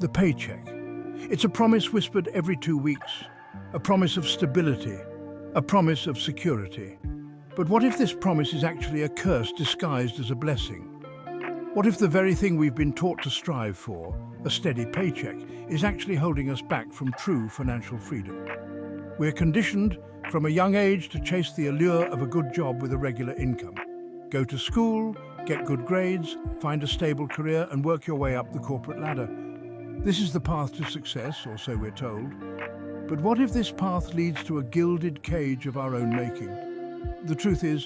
The paycheck. It's a promise whispered every 2 weeks, a promise of stability, a promise of security. But what if this promise is actually a curse disguised as a blessing? What if the very thing we've been taught to strive for, a steady paycheck, is actually holding us back from true financial freedom? We're conditioned from a young age to chase the allure of a good job with a regular income. Go to school, get good grades, find a stable career, and work your way up the corporate ladder. This is the path to success, or so we're told. But what if this path leads to a gilded cage of our own making? The truth is,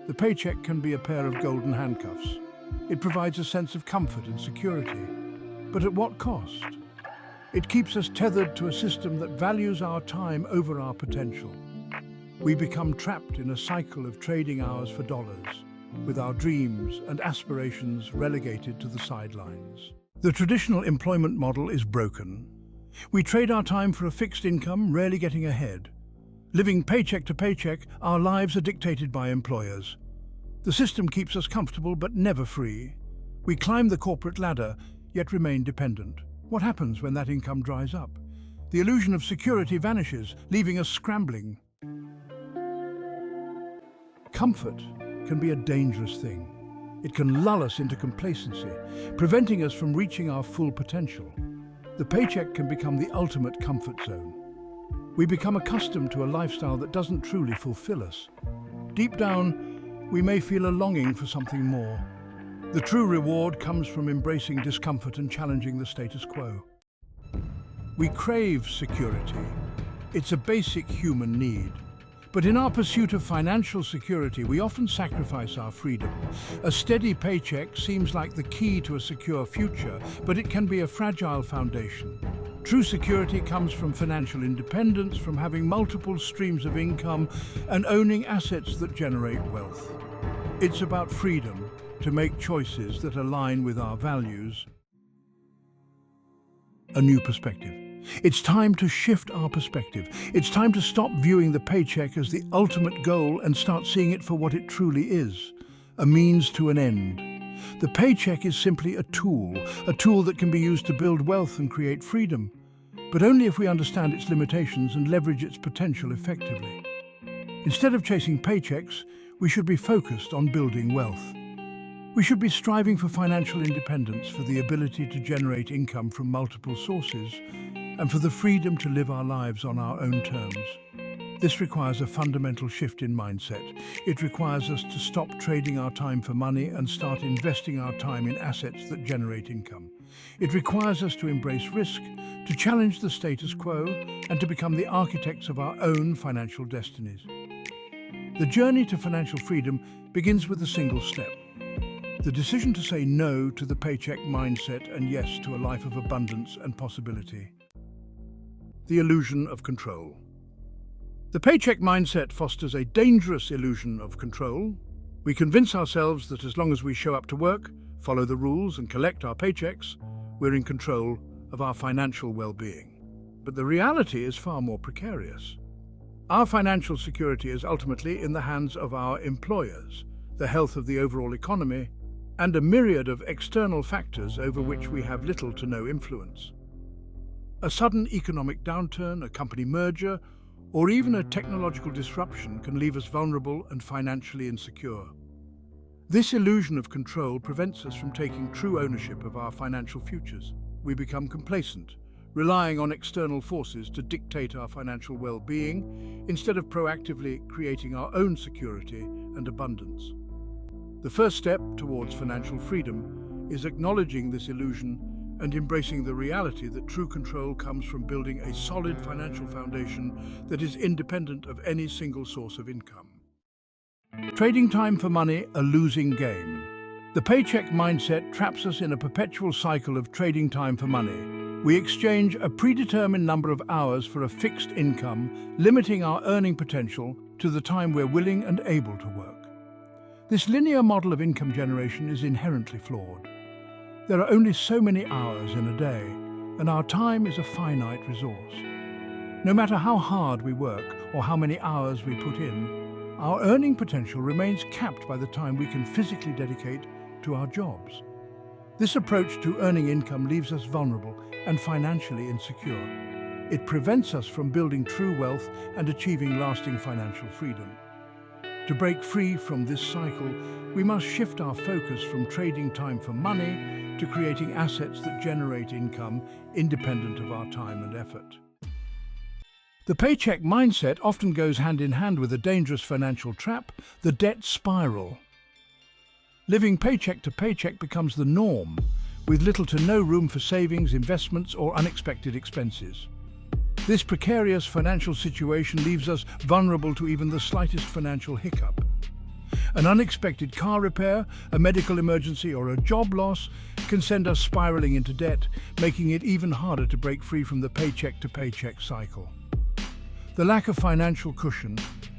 the paycheck can be a pair of golden handcuffs. It provides a sense of comfort and security. But at what cost? It keeps us tethered to a system that values our time over our potential. We become trapped in a cycle of trading hours for dollars, with our dreams and aspirations relegated to the sidelines. The traditional employment model is broken. We trade our time for a fixed income, rarely getting ahead. Living paycheck to paycheck, our lives are dictated by employers. The system keeps us comfortable but never free. We climb the corporate ladder, yet remain dependent. What happens when that income dries up? The illusion of security vanishes, leaving us scrambling. Comfort can be a dangerous thing. It can lull us into complacency, preventing us from reaching our full potential. The paycheck can become the ultimate comfort zone. We become accustomed to a lifestyle that doesn't truly fulfill us. Deep down, we may feel a longing for something more. The true reward comes from embracing discomfort and challenging the status quo. We crave security. It's a basic human need. But in our pursuit of financial security, we often sacrifice our freedom. A steady paycheck seems like the key to a secure future, but it can be a fragile foundation. True security comes from financial independence, from having multiple streams of income and owning assets that generate wealth. It's about freedom to make choices that align with our values. A new perspective. It's time to shift our perspective. It's time to stop viewing the paycheck as the ultimate goal and start seeing it for what it truly is, a means to an end. The paycheck is simply a tool that can be used to build wealth and create freedom, but only if we understand its limitations and leverage its potential effectively. Instead of chasing paychecks, we should be focused on building wealth. We should be striving for financial independence, for the ability to generate income from multiple sources, and for the freedom to live our lives on our own terms. This requires a fundamental shift in mindset. It requires us to stop trading our time for money and start investing our time in assets that generate income. It requires us to embrace risk, to challenge the status quo, and to become the architects of our own financial destinies. The journey to financial freedom begins with a single step: the decision to say no to the paycheck mindset and yes to a life of abundance and possibility. The illusion of control. The paycheck mindset fosters a dangerous illusion of control. We convince ourselves that as long as we show up to work, follow the rules, and collect our paychecks, we're in control of our financial well-being. But the reality is far more precarious. Our financial security is ultimately in the hands of our employers, the health of the overall economy, and a myriad of external factors over which we have little to no influence. A sudden economic downturn, a company merger, or even a technological disruption can leave us vulnerable and financially insecure. This illusion of control prevents us from taking true ownership of our financial futures. We become complacent, relying on external forces to dictate our financial well-being instead of proactively creating our own security and abundance. The first step towards financial freedom is acknowledging this illusion and embracing the reality that true control comes from building a solid financial foundation that is independent of any single source of income. Trading time for money, a losing game. The paycheck mindset traps us in a perpetual cycle of trading time for money. We exchange a predetermined number of hours for a fixed income, limiting our earning potential to the time we're willing and able to work. This linear model of income generation is inherently flawed. There are only so many hours in a day, and our time is a finite resource. No matter how hard we work or how many hours we put in, our earning potential remains capped by the time we can physically dedicate to our jobs. This approach to earning income leaves us vulnerable, and financially insecure. It prevents us from building true wealth and achieving lasting financial freedom. To break free from this cycle, we must shift our focus from trading time for money to creating assets that generate income independent of our time and effort. The paycheck mindset often goes hand in hand with a dangerous financial trap, the debt spiral. Living paycheck to paycheck becomes the norm, with little to no room for savings, investments, or unexpected expenses. This precarious financial situation leaves us vulnerable to even the slightest financial hiccup. An unexpected car repair, a medical emergency, or a job loss can send us spiraling into debt, making it even harder to break free from the paycheck to paycheck cycle. The lack of financial cushion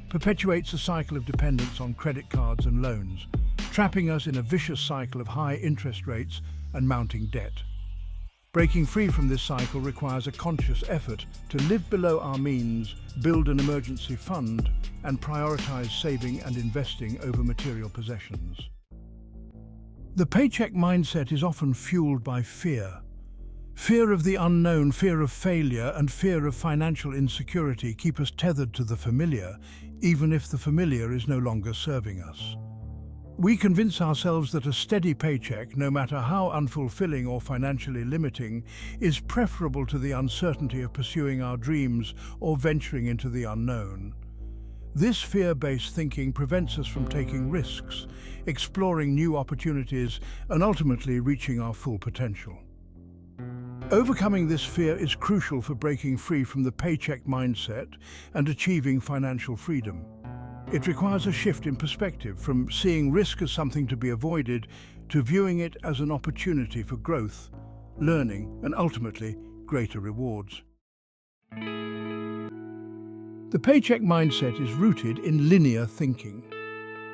perpetuates a cycle of dependence on credit cards and loans, trapping us in a vicious cycle of high interest rates and mounting debt. Breaking free from this cycle requires a conscious effort to live below our means, build an emergency fund, and prioritize saving and investing over material possessions. The paycheck mindset is often fueled by fear. Fear of the unknown, fear of failure, and fear of financial insecurity keep us tethered to the familiar, even if the familiar is no longer serving us. We convince ourselves that a steady paycheck, no matter how unfulfilling or financially limiting, is preferable to the uncertainty of pursuing our dreams or venturing into the unknown. This fear-based thinking prevents us from taking risks, exploring new opportunities, and ultimately reaching our full potential. Overcoming this fear is crucial for breaking free from the paycheck mindset and achieving financial freedom. It requires a shift in perspective from seeing risk as something to be avoided to viewing it as an opportunity for growth, learning, and ultimately greater rewards. The paycheck mindset is rooted in linear thinking.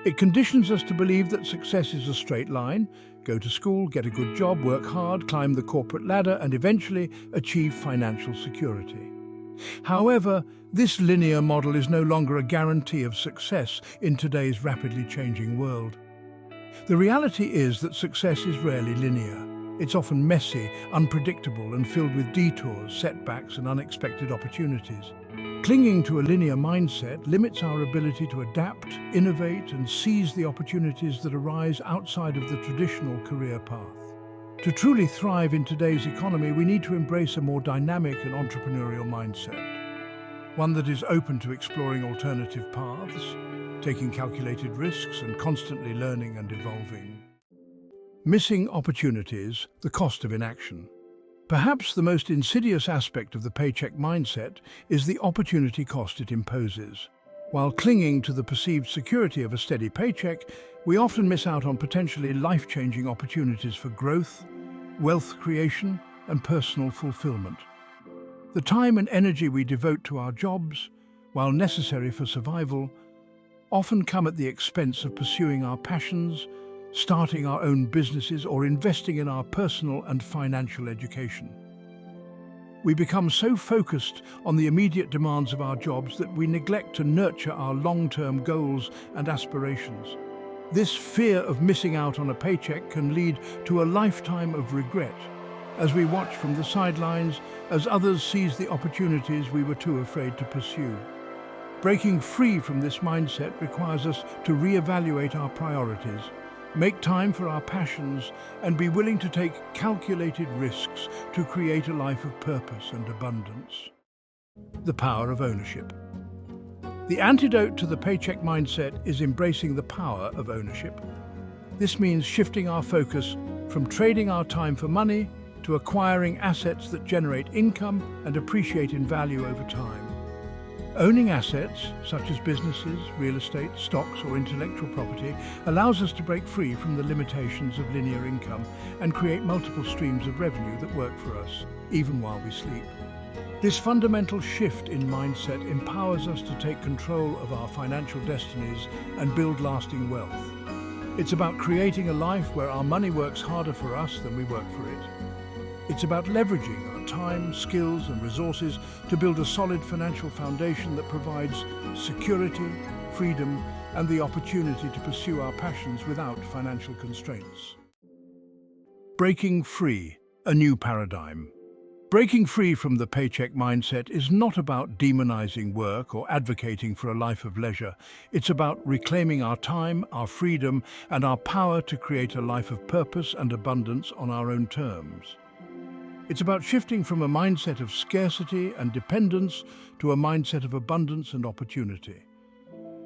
It conditions us to believe that success is a straight line: go to school, get a good job, work hard, climb the corporate ladder, and eventually achieve financial security. However, this linear model is no longer a guarantee of success in today's rapidly changing world. The reality is that success is rarely linear. It's often messy, unpredictable, and filled with detours, setbacks, and unexpected opportunities. Clinging to a linear mindset limits our ability to adapt, innovate, and seize the opportunities that arise outside of the traditional career path. To truly thrive in today's economy, we need to embrace a more dynamic and entrepreneurial mindset, one that is open to exploring alternative paths, taking calculated risks, and constantly learning and evolving. Missing opportunities, the cost of inaction. Perhaps the most insidious aspect of the paycheck mindset is the opportunity cost it imposes. While clinging to the perceived security of a steady paycheck, we often miss out on potentially life-changing opportunities for growth, wealth creation, and personal fulfillment. The time and energy we devote to our jobs, while necessary for survival, often come at the expense of pursuing our passions, starting our own businesses, or investing in our personal and financial education. We become so focused on the immediate demands of our jobs that we neglect to nurture our long-term goals and aspirations. This fear of missing out on a paycheck can lead to a lifetime of regret, as we watch from the sidelines as others seize the opportunities we were too afraid to pursue. Breaking free from this mindset requires us to reevaluate our priorities, make time for our passions, and be willing to take calculated risks to create a life of purpose and abundance. The power of ownership. The antidote to the paycheck mindset is embracing the power of ownership. This means shifting our focus from trading our time for money to acquiring assets that generate income and appreciate in value over time. Owning assets, such as businesses, real estate, stocks, or intellectual property, allows us to break free from the limitations of linear income and create multiple streams of revenue that work for us, even while we sleep. This fundamental shift in mindset empowers us to take control of our financial destinies and build lasting wealth. It's about creating a life where our money works harder for us than we work for it. It's about leveraging our time, skills, and resources to build a solid financial foundation that provides security, freedom, and the opportunity to pursue our passions without financial constraints. Breaking free, a new paradigm. Breaking free from the paycheck mindset is not about demonizing work or advocating for a life of leisure. It's about reclaiming our time, our freedom, and our power to create a life of purpose and abundance on our own terms. It's about shifting from a mindset of scarcity and dependence to a mindset of abundance and opportunity.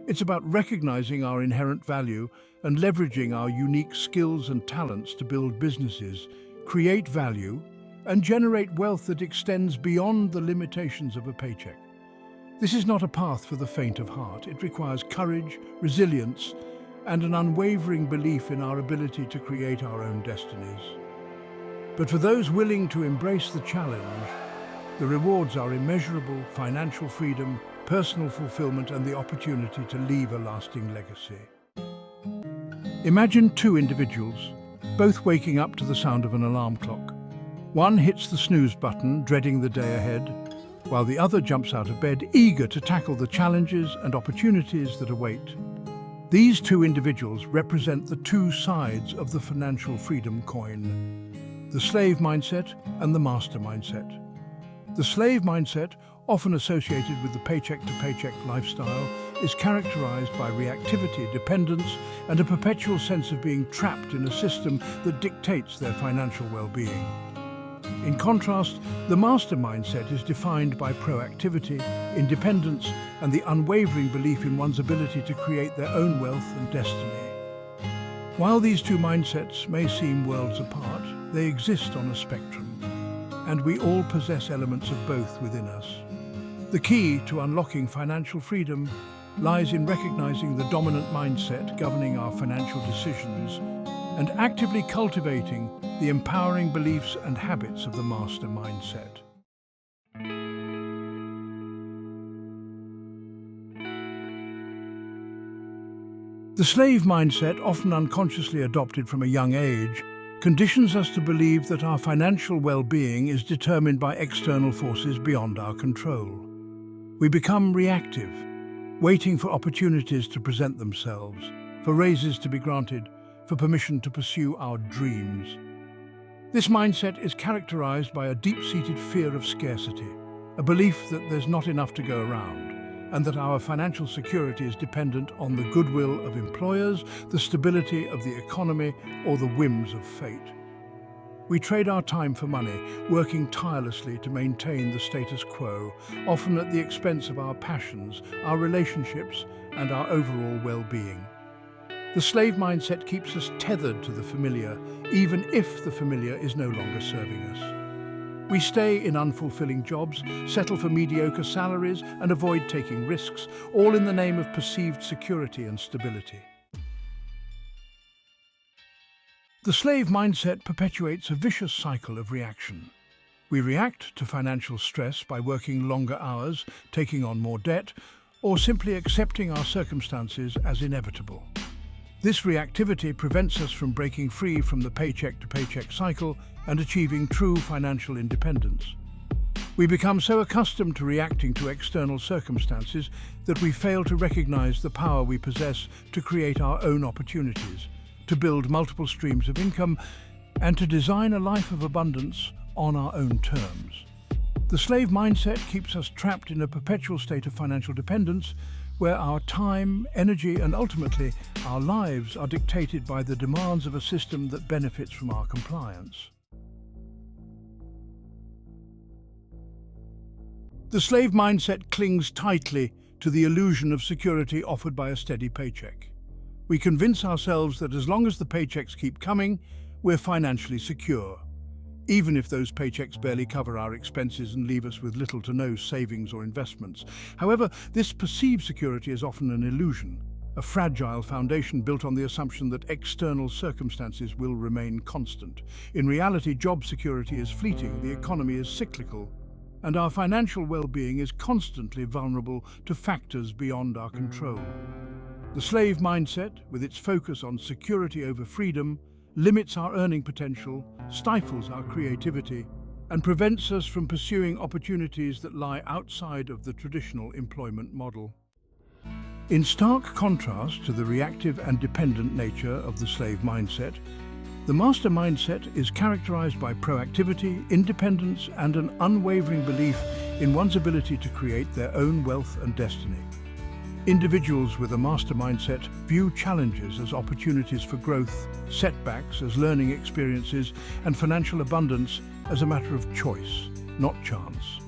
It's about recognizing our inherent value and leveraging our unique skills and talents to build businesses, create value, and generate wealth that extends beyond the limitations of a paycheck. This is not a path for the faint of heart. It requires courage, resilience, and an unwavering belief in our ability to create our own destinies. But for those willing to embrace the challenge, the rewards are immeasurable: financial freedom, personal fulfillment, and the opportunity to leave a lasting legacy. Imagine two individuals, both waking up to the sound of an alarm clock. One hits the snooze button, dreading the day ahead, while the other jumps out of bed, eager to tackle the challenges and opportunities that await. These two individuals represent the two sides of the financial freedom coin: the slave mindset and the master mindset. The slave mindset, often associated with the paycheck-to-paycheck lifestyle, is characterized by reactivity, dependence, and a perpetual sense of being trapped in a system that dictates their financial well-being. In contrast, the master mindset is defined by proactivity, independence, and the unwavering belief in one's ability to create their own wealth and destiny. While these two mindsets may seem worlds apart, they exist on a spectrum, and we all possess elements of both within us. The key to unlocking financial freedom lies in recognizing the dominant mindset governing our financial decisions and actively cultivating the empowering beliefs and habits of the master mindset. The slave mindset, often unconsciously adopted from a young age, conditions us to believe that our financial well-being is determined by external forces beyond our control. We become reactive, waiting for opportunities to present themselves, for raises to be granted, for permission to pursue our dreams. This mindset is characterized by a deep-seated fear of scarcity, a belief that there's not enough to go around, and that our financial security is dependent on the goodwill of employers, the stability of the economy, or the whims of fate. We trade our time for money, working tirelessly to maintain the status quo, often at the expense of our passions, our relationships, and our overall well-being. The slave mindset keeps us tethered to the familiar, even if the familiar is no longer serving us. We stay in unfulfilling jobs, settle for mediocre salaries, and avoid taking risks, all in the name of perceived security and stability. The slave mindset perpetuates a vicious cycle of reaction. We react to financial stress by working longer hours, taking on more debt, or simply accepting our circumstances as inevitable. This reactivity prevents us from breaking free from the paycheck-to-paycheck cycle and achieving true financial independence. We become so accustomed to reacting to external circumstances that we fail to recognize the power we possess to create our own opportunities, to build multiple streams of income, and to design a life of abundance on our own terms. The slave mindset keeps us trapped in a perpetual state of financial dependence, where our time, energy, and ultimately our lives are dictated by the demands of a system that benefits from our compliance. The slave mindset clings tightly to the illusion of security offered by a steady paycheck. We convince ourselves that as long as the paychecks keep coming, we're financially secure, even if those paychecks barely cover our expenses and leave us with little to no savings or investments. However, this perceived security is often an illusion, a fragile foundation built on the assumption that external circumstances will remain constant. In reality, job security is fleeting, the economy is cyclical, and our financial well-being is constantly vulnerable to factors beyond our control. The slave mindset, with its focus on security over freedom, limits our earning potential, stifles our creativity, and prevents us from pursuing opportunities that lie outside of the traditional employment model. In stark contrast to the reactive and dependent nature of the slave mindset, The master mindset is characterized by proactivity, independence, and an unwavering belief in one's ability to create their own wealth and destiny. Individuals with a master mindset view challenges as opportunities for growth, setbacks as learning experiences, and financial abundance as a matter of choice, not chance.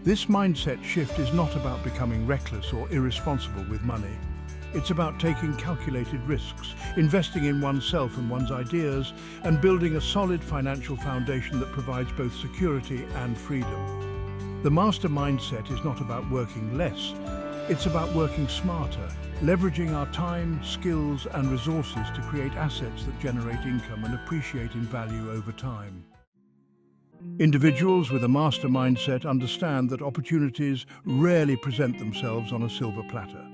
This mindset shift is not about becoming reckless or irresponsible with money. It's about taking calculated risks, investing in oneself and one's ideas, and building a solid financial foundation that provides both security and freedom. The master mindset is not about working less. It's about working smarter, leveraging our time, skills, and resources to create assets that generate income and appreciate in value over time. Individuals with a master mindset understand that opportunities rarely present themselves on a silver platter.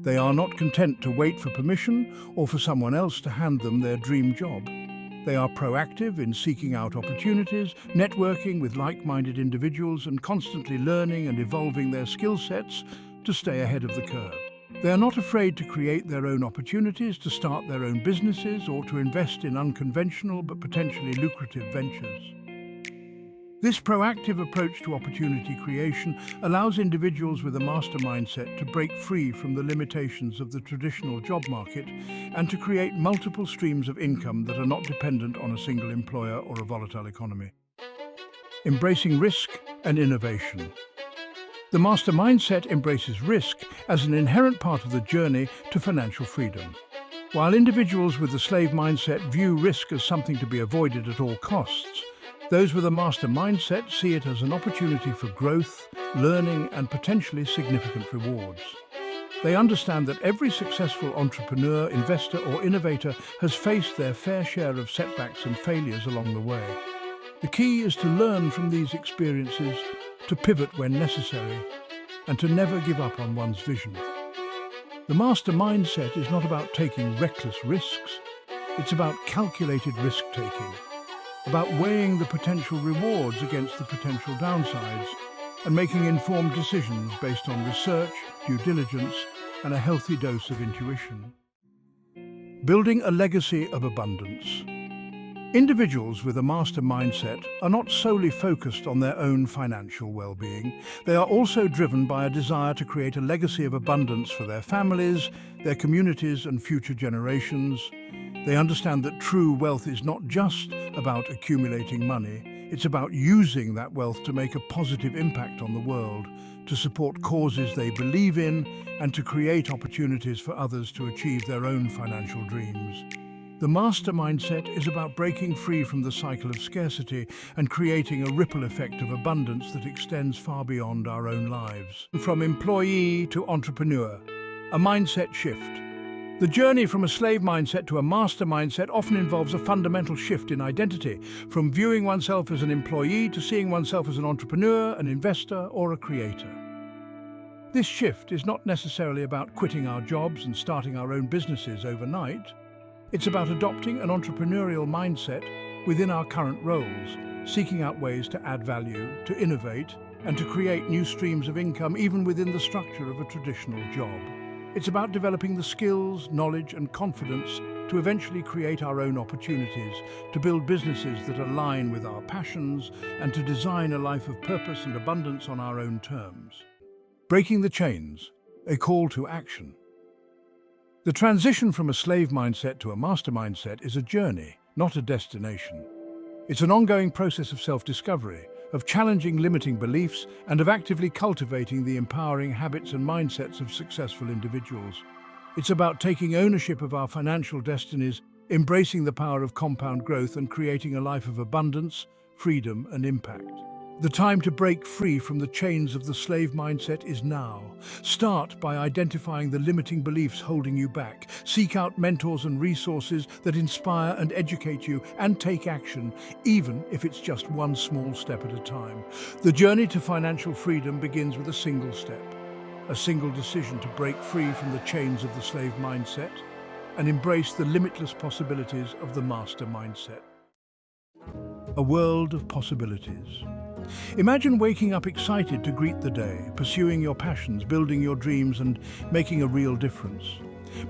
They are not content to wait for permission or for someone else to hand them their dream job. They are proactive in seeking out opportunities, networking with like-minded individuals, and constantly learning and evolving their skill sets to stay ahead of the curve. They are not afraid to create their own opportunities, to start their own businesses, or to invest in unconventional but potentially lucrative ventures. This proactive approach to opportunity creation allows individuals with a master mindset to break free from the limitations of the traditional job market and to create multiple streams of income that are not dependent on a single employer or a volatile economy. Embracing risk and innovation. The master mindset embraces risk as an inherent part of the journey to financial freedom. While individuals with the slave mindset view risk as something to be avoided at all costs, those with a master mindset see it as an opportunity for growth, learning, and potentially significant rewards. They understand that every successful entrepreneur, investor, or innovator has faced their fair share of setbacks and failures along the way. The key is to learn from these experiences, to pivot when necessary, and to never give up on one's vision. The master mindset is not about taking reckless risks. It's about calculated risk-taking, about weighing the potential rewards against the potential downsides, and making informed decisions based on research, due diligence, and a healthy dose of intuition. Building a legacy of abundance. Individuals with a master mindset are not solely focused on their own financial well-being. They are also driven by a desire to create a legacy of abundance for their families, their communities, and future generations. They understand that true wealth is not just about accumulating money. It's about using that wealth to make a positive impact on the world, to support causes they believe in, and to create opportunities for others to achieve their own financial dreams. The master mindset is about breaking free from the cycle of scarcity and creating a ripple effect of abundance that extends far beyond our own lives. From employee to entrepreneur, a mindset shift. The journey from a slave mindset to a master mindset often involves a fundamental shift in identity, from viewing oneself as an employee to seeing oneself as an entrepreneur, an investor, or a creator. This shift is not necessarily about quitting our jobs and starting our own businesses overnight. It's about adopting an entrepreneurial mindset within our current roles, seeking out ways to add value, to innovate, and to create new streams of income even within the structure of a traditional job. It's about developing the skills, knowledge, and confidence to eventually create our own opportunities, to build businesses that align with our passions, and to design a life of purpose and abundance on our own terms. Breaking the chains, a call to action. The transition from a slave mindset to a master mindset is a journey, not a destination. It's an ongoing process of self-discovery, of challenging limiting beliefs, and of actively cultivating the empowering habits and mindsets of successful individuals. It's about taking ownership of our financial destinies, embracing the power of compound growth, and creating a life of abundance, freedom, and impact. The time to break free from the chains of the slave mindset is now. Start by identifying the limiting beliefs holding you back. Seek out mentors and resources that inspire and educate you, and take action, even if it's just one small step at a time. The journey to financial freedom begins with a single step, a single decision to break free from the chains of the slave mindset and embrace the limitless possibilities of the master mindset. A world of possibilities. Imagine waking up excited to greet the day, pursuing your passions, building your dreams, and making a real difference.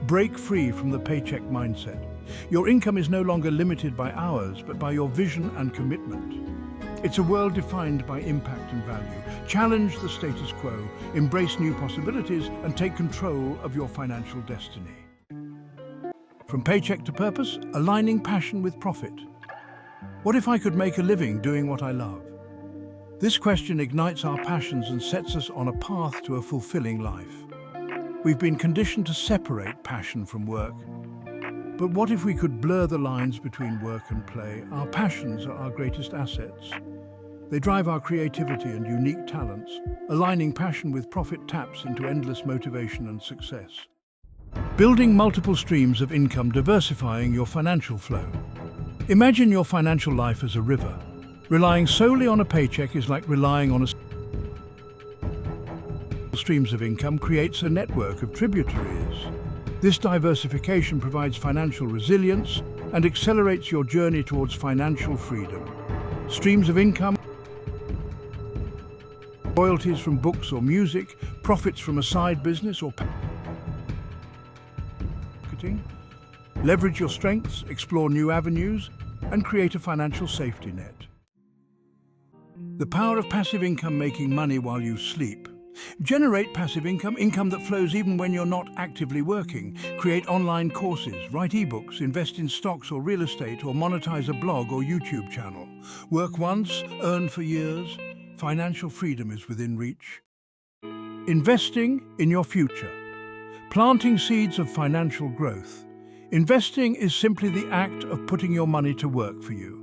Break free from the paycheck mindset. Your income is no longer limited by hours, but by your vision and commitment. It's a world defined by impact and value. Challenge the status quo, embrace new possibilities, and take control of your financial destiny. From paycheck to purpose, aligning passion with profit. What if I could make a living doing what I love? This question ignites our passions and sets us on a path to a fulfilling life. We've been conditioned to separate passion from work. But what if we could blur the lines between work and play? Our passions are our greatest assets. They drive our creativity and unique talents. Aligning passion with profit taps into endless motivation and success. Building multiple streams of income, diversifying your financial flow. Imagine your financial life as a river. Relying solely on a paycheck is like relying on streams of income creates a network of tributaries. This diversification provides financial resilience and accelerates your journey towards financial freedom. Streams of income, royalties from books or music, profits from a side business or marketing. Leverage your strengths, explore new avenues, and create a financial safety net. The power of passive income: making money while you sleep. Generate passive income, income that flows even when you're not actively working. Create online courses, write ebooks, invest in stocks or real estate, or monetize a blog or YouTube channel. Work once, earn for years. Financial freedom is within reach. Investing in your future. Planting seeds of financial growth. Investing is simply the act of putting your money to work for you.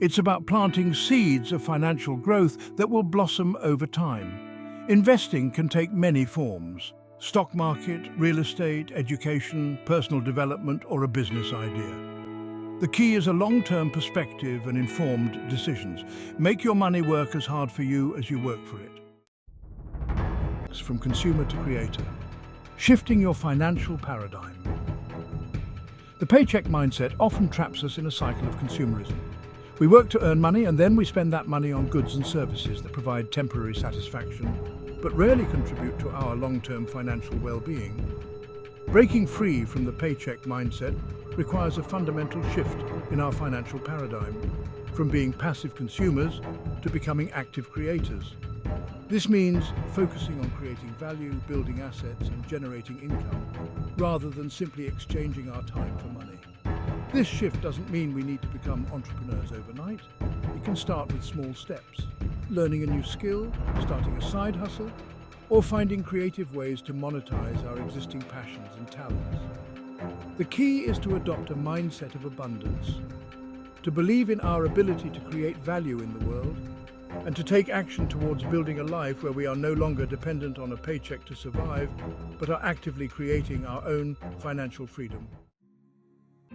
It's about planting seeds of financial growth that will blossom over time. Investing can take many forms: stock market, real estate, education, personal development, or a business idea. The key is a long-term perspective and informed decisions. Make your money work as hard for you as you work for it. From consumer to creator. Shifting your financial paradigm. The paycheck mindset often traps us in a cycle of consumerism. We work to earn money, and then we spend that money on goods and services that provide temporary satisfaction, but rarely contribute to our long-term financial well-being. Breaking free from the paycheck mindset requires a fundamental shift in our financial paradigm, from being passive consumers to becoming active creators. This means focusing on creating value, building assets, and generating income, rather than simply exchanging our time for money. This shift doesn't mean we need to become entrepreneurs overnight. It can start with small steps: learning a new skill, starting a side hustle, or finding creative ways to monetize our existing passions and talents. The key is to adopt a mindset of abundance, to believe in our ability to create value in the world, and to take action towards building a life where we are no longer dependent on a paycheck to survive, but are actively creating our own financial freedom.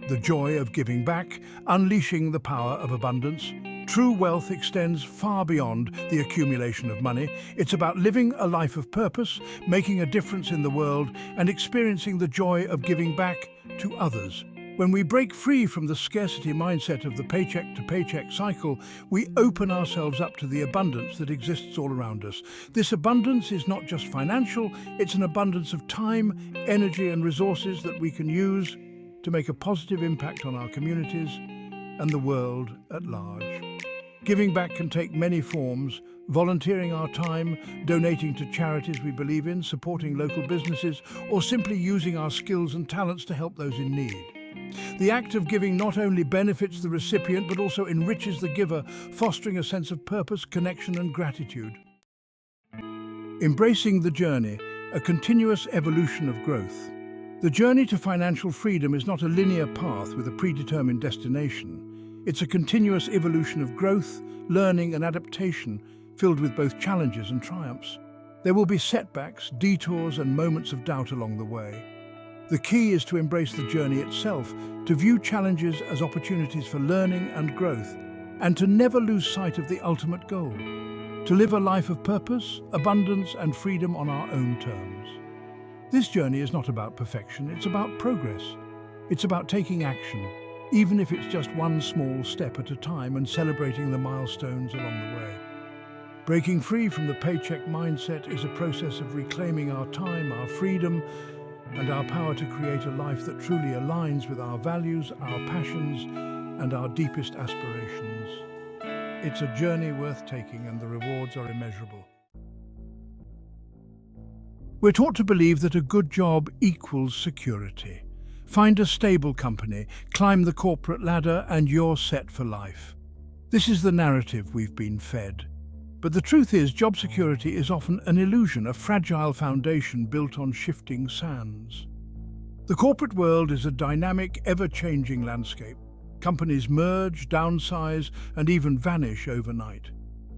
The joy of giving back, unleashing the power of abundance. True wealth extends far beyond the accumulation of money. It's about living a life of purpose, making a difference in the world, and experiencing the joy of giving back to others. When we break free from the scarcity mindset of the paycheck to paycheck cycle, we open ourselves up to the abundance that exists all around us. This abundance is not just financial, it's an abundance of time, energy, and resources that we can use to make a positive impact on our communities and the world at large. Giving back can take many forms: volunteering our time, donating to charities we believe in, supporting local businesses, or simply using our skills and talents to help those in need. The act of giving not only benefits the recipient, but also enriches the giver, fostering a sense of purpose, connection, and gratitude. Embracing the journey, a continuous evolution of growth. The journey to financial freedom is not a linear path with a predetermined destination. It's a continuous evolution of growth, learning, and adaptation, filled with both challenges and triumphs. There will be setbacks, detours, and moments of doubt along the way. The key is to embrace the journey itself, to view challenges as opportunities for learning and growth, and to never lose sight of the ultimate goal: to live a life of purpose, abundance, and freedom on our own terms. This journey is not about perfection, it's about progress. It's about taking action, even if it's just one small step at a time, and celebrating the milestones along the way. Breaking free from the paycheck mindset is a process of reclaiming our time, our freedom, and our power to create a life that truly aligns with our values, our passions, and our deepest aspirations. It's a journey worth taking, and the rewards are immeasurable. We're taught to believe that a good job equals security. Find a stable company, climb the corporate ladder, and you're set for life. This is the narrative we've been fed. But the truth is, job security is often an illusion, a fragile foundation built on shifting sands. The corporate world is a dynamic, ever-changing landscape. Companies merge, downsize, and even vanish overnight.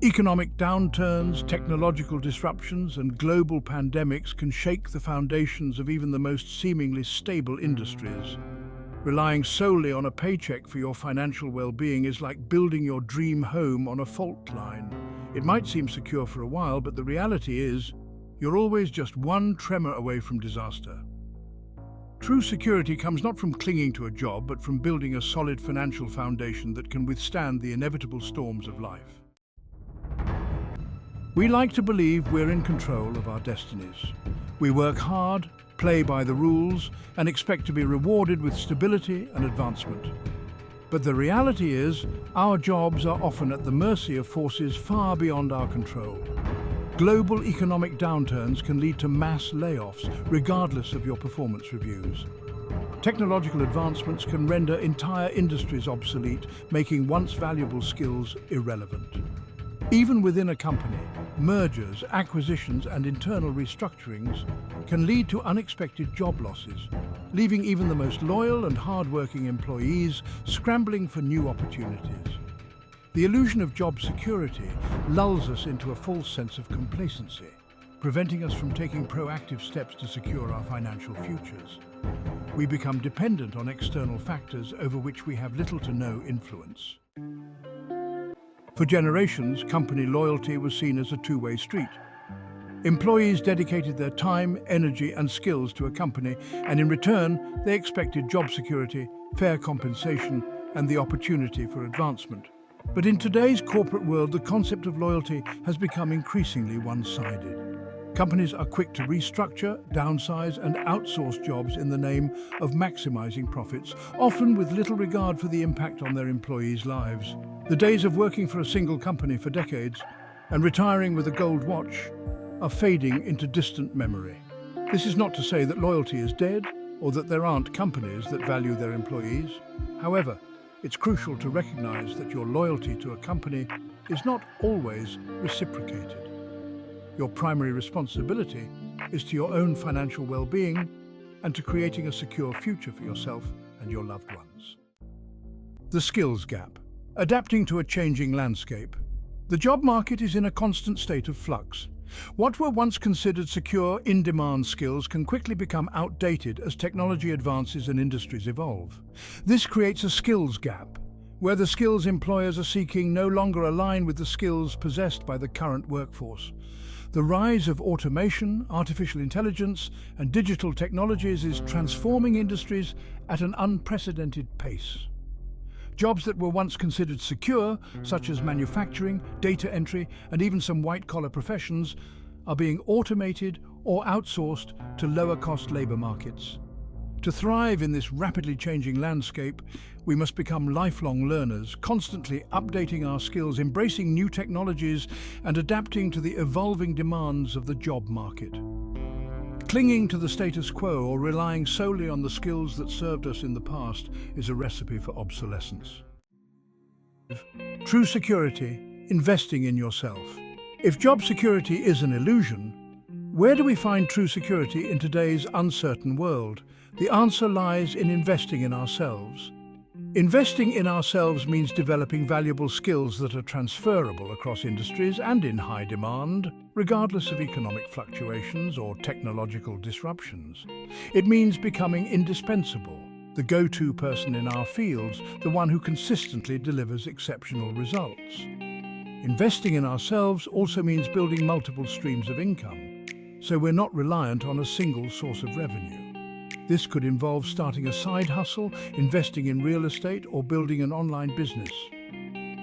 Economic downturns, technological disruptions, and global pandemics can shake the foundations of even the most seemingly stable industries. Relying solely on a paycheck for your financial well-being is like building your dream home on a fault line. It might seem secure for a while, but the reality is, you're always just one tremor away from disaster. True security comes not from clinging to a job, but from building a solid financial foundation that can withstand the inevitable storms of life. We like to believe we're in control of our destinies. We work hard, play by the rules, and expect to be rewarded with stability and advancement. But the reality is, our jobs are often at the mercy of forces far beyond our control. Global economic downturns can lead to mass layoffs, regardless of your performance reviews. Technological advancements can render entire industries obsolete, making once valuable skills irrelevant. Even within a company, mergers, acquisitions, and internal restructurings can lead to unexpected job losses, leaving even the most loyal and hard-working employees scrambling for new opportunities. The illusion of job security lulls us into a false sense of complacency, preventing us from taking proactive steps to secure our financial futures. We become dependent on external factors over which we have little to no influence. For generations, company loyalty was seen as a two-way street. Employees dedicated their time, energy, and skills to a company, and in return, they expected job security, fair compensation, and the opportunity for advancement. But in today's corporate world, the concept of loyalty has become increasingly one-sided. Companies are quick to restructure, downsize, and outsource jobs in the name of maximizing profits, often with little regard for the impact on their employees' lives. The days of working for a single company for decades and retiring with a gold watch are fading into distant memory. This is not to say that loyalty is dead or that there aren't companies that value their employees. However, it's crucial to recognize that your loyalty to a company is not always reciprocated. Your primary responsibility is to your own financial well-being and to creating a secure future for yourself and your loved ones. The skills gap. Adapting to a changing landscape. The job market is in a constant state of flux. What were once considered secure, in-demand skills can quickly become outdated as technology advances and industries evolve. This creates a skills gap, where the skills employers are seeking no longer align with the skills possessed by the current workforce. The rise of automation, artificial intelligence, and digital technologies is transforming industries at an unprecedented pace. Jobs that were once considered secure, such as manufacturing, data entry, and even some white-collar professions, are being automated or outsourced to lower-cost labor markets. To thrive in this rapidly changing landscape, we must become lifelong learners, constantly updating our skills, embracing new technologies, and adapting to the evolving demands of the job market. Clinging to the status quo or relying solely on the skills that served us in the past is a recipe for obsolescence. True security, investing in yourself. If job security is an illusion, where do we find true security in today's uncertain world? The answer lies in investing in ourselves. Investing in ourselves means developing valuable skills that are transferable across industries and in high demand, regardless of economic fluctuations or technological disruptions. It means becoming indispensable, the go-to person in our fields, the one who consistently delivers exceptional results. Investing in ourselves also means building multiple streams of income, so we're not reliant on a single source of revenue. This could involve starting a side hustle, investing in real estate, or building an online business.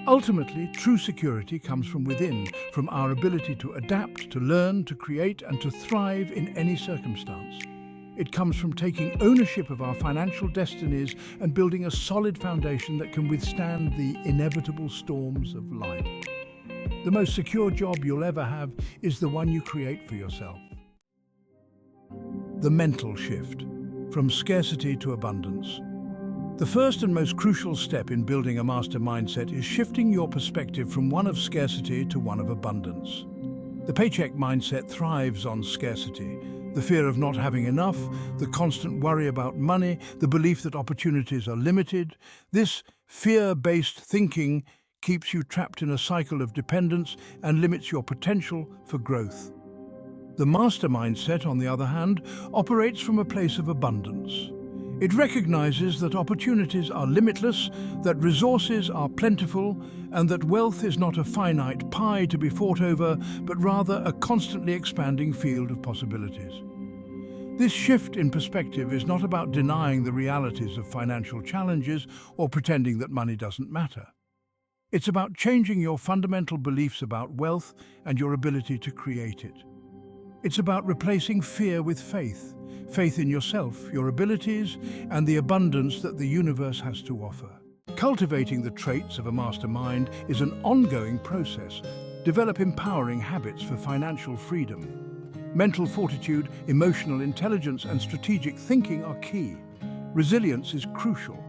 Ultimately, true security comes from within, from our ability to adapt, to learn, to create, and to thrive in any circumstance. It comes from taking ownership of our financial destinies and building a solid foundation that can withstand the inevitable storms of life. The most secure job you'll ever have is the one you create for yourself. The mental shift, from scarcity to abundance. The first and most crucial step in building a master mindset is shifting your perspective from one of scarcity to one of abundance. The paycheck mindset thrives on scarcity. The fear of not having enough, the constant worry about money, the belief that opportunities are limited. This fear-based thinking keeps you trapped in a cycle of dependence and limits your potential for growth. The master mindset, on the other hand, operates from a place of abundance. It recognizes that opportunities are limitless, that resources are plentiful, and that wealth is not a finite pie to be fought over, but rather a constantly expanding field of possibilities. This shift in perspective is not about denying the realities of financial challenges or pretending that money doesn't matter. It's about changing your fundamental beliefs about wealth and your ability to create it. It's about replacing fear with faith, faith in yourself, your abilities, and the abundance that the universe has to offer. Cultivating the traits of a mastermind is an ongoing process. Develop empowering habits for financial freedom. Mental fortitude, emotional intelligence, and strategic thinking are key. Resilience is crucial.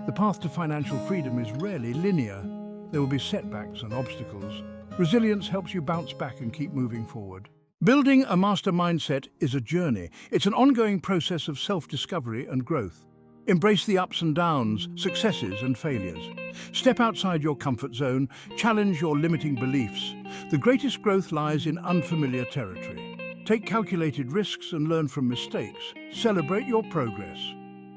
The path to financial freedom is rarely linear. There will be setbacks and obstacles. Resilience helps you bounce back and keep moving forward. Building a master mindset is a journey. It's an ongoing process of self-discovery and growth. Embrace the ups and downs, successes and failures. Step outside your comfort zone, challenge your limiting beliefs. The greatest growth lies in unfamiliar territory. Take calculated risks and learn from mistakes. Celebrate your progress.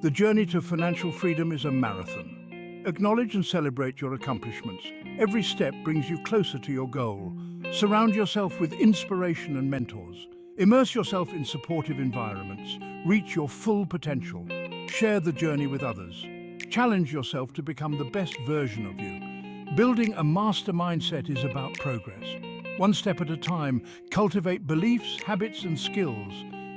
The journey to financial freedom is a marathon. Acknowledge and celebrate your accomplishments. Every step brings you closer to your goal. Surround yourself with inspiration and mentors. Immerse yourself in supportive environments. Reach your full potential. Share the journey with others. Challenge yourself to become the best version of you. Building a master mindset is about progress. One step at a time, cultivate beliefs, habits, and skills.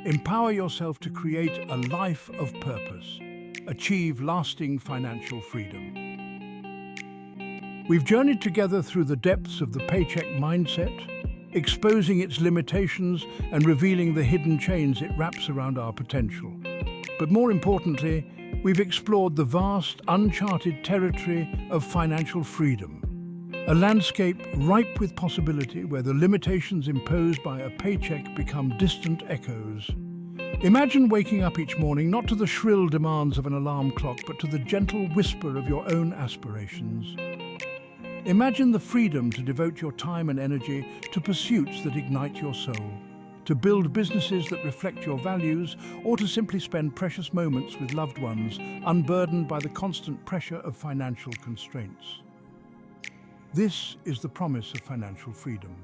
Empower yourself to create a life of purpose. Achieve lasting financial freedom. We've journeyed together through the depths of the paycheck mindset, exposing its limitations and revealing the hidden chains it wraps around our potential. But more importantly, we've explored the vast, uncharted territory of financial freedom, a landscape ripe with possibility where the limitations imposed by a paycheck become distant echoes. Imagine waking up each morning not to the shrill demands of an alarm clock, but to the gentle whisper of your own aspirations. Imagine the freedom to devote your time and energy to pursuits that ignite your soul, to build businesses that reflect your values, or to simply spend precious moments with loved ones, unburdened by the constant pressure of financial constraints. This is the promise of financial freedom.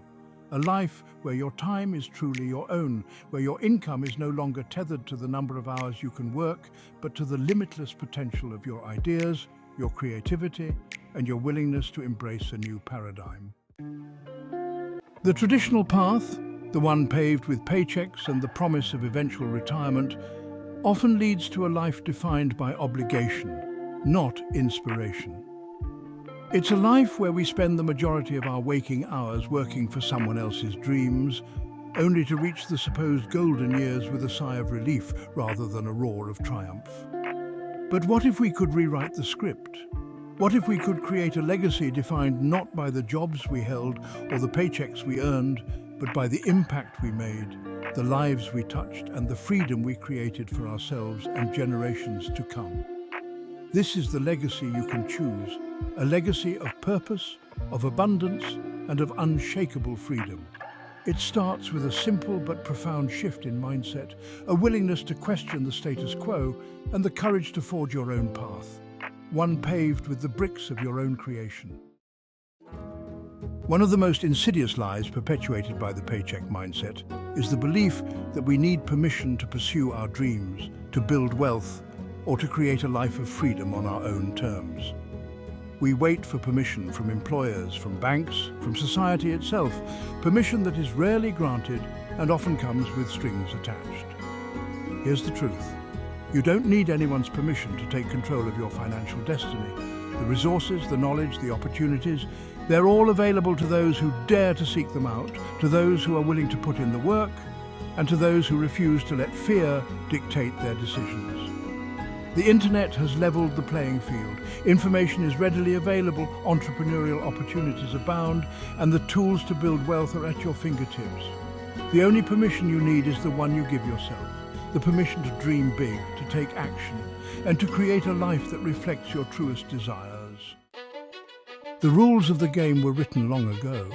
A life where your time is truly your own, where your income is no longer tethered to the number of hours you can work, but to the limitless potential of your ideas, your creativity, and your willingness to embrace a new paradigm. The traditional path, the one paved with paychecks and the promise of eventual retirement, often leads to a life defined by obligation, not inspiration. It's a life where we spend the majority of our waking hours working for someone else's dreams, only to reach the supposed golden years with a sigh of relief rather than a roar of triumph. But what if we could rewrite the script? What if we could create a legacy defined not by the jobs we held or the paychecks we earned, but by the impact we made, the lives we touched, and the freedom we created for ourselves and generations to come? This is the legacy you can choose, a legacy of purpose, of abundance, and of unshakable freedom. It starts with a simple but profound shift in mindset, a willingness to question the status quo, and the courage to forge your own path, one paved with the bricks of your own creation. One of the most insidious lies perpetuated by the paycheck mindset is the belief that we need permission to pursue our dreams, to build wealth, or to create a life of freedom on our own terms. We wait for permission from employers, from banks, from society itself, permission that is rarely granted and often comes with strings attached. Here's the truth. You don't need anyone's permission to take control of your financial destiny. The resources, the knowledge, the opportunities, they're all available to those who dare to seek them out, to those who are willing to put in the work, and to those who refuse to let fear dictate their decisions. The internet has leveled the playing field. Information is readily available, entrepreneurial opportunities abound, and the tools to build wealth are at your fingertips. The only permission you need is the one you give yourself, the permission to dream big, to take action, and to create a life that reflects your truest desires. The rules of the game were written long ago,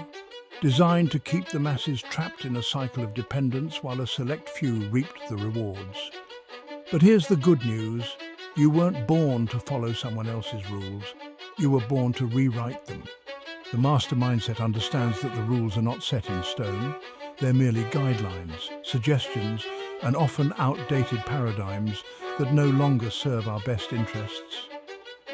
designed to keep the masses trapped in a cycle of dependence while a select few reaped the rewards. But here's the good news. You weren't born to follow someone else's rules. You were born to rewrite them. The master mindset understands that the rules are not set in stone. They're merely guidelines, suggestions, and often outdated paradigms that no longer serve our best interests.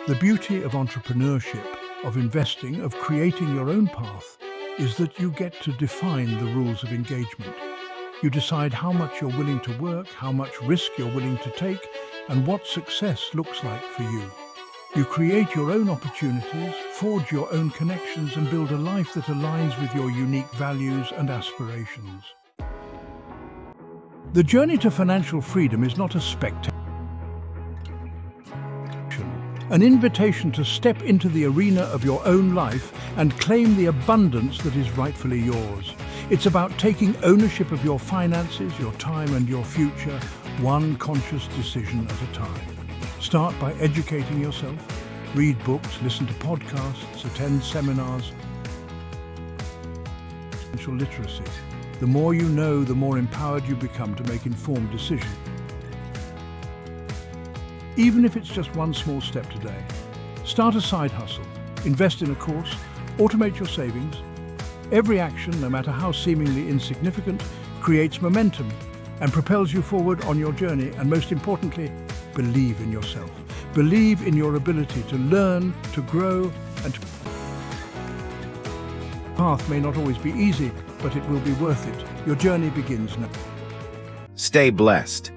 The beauty of entrepreneurship, of investing, of creating your own path, is that you get to define the rules of engagement. You decide how much you're willing to work, how much risk you're willing to take, and what success looks like for you. You create your own opportunities, forge your own connections, and build a life that aligns with your unique values and aspirations. The journey to financial freedom is not a spectacle, an invitation to step into the arena of your own life and claim the abundance that is rightfully yours. It's about taking ownership of your finances, your time, and your future, one conscious decision at a time. Start by educating yourself. Read books, listen to podcasts, attend seminars. Financial literacy. The more you know, the more empowered you become to make informed decisions. Even if it's just one small step today. Start a side hustle, invest in a course, automate your savings. Every action, no matter how seemingly insignificant, creates momentum and propels you forward on your journey. And most importantly, believe in yourself. Believe in your ability to learn, to grow, and to... The path may not always be easy, but it will be worth it. Your journey begins now. Stay blessed.